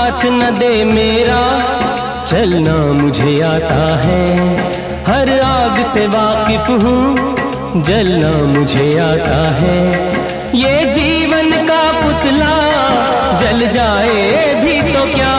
साथ न दे मेरा, चलना मुझे आता है। हर आग से वाकिफ हूँ, जलना मुझे आता है। ये जीवन का पुतला जल जाए भी तो क्या,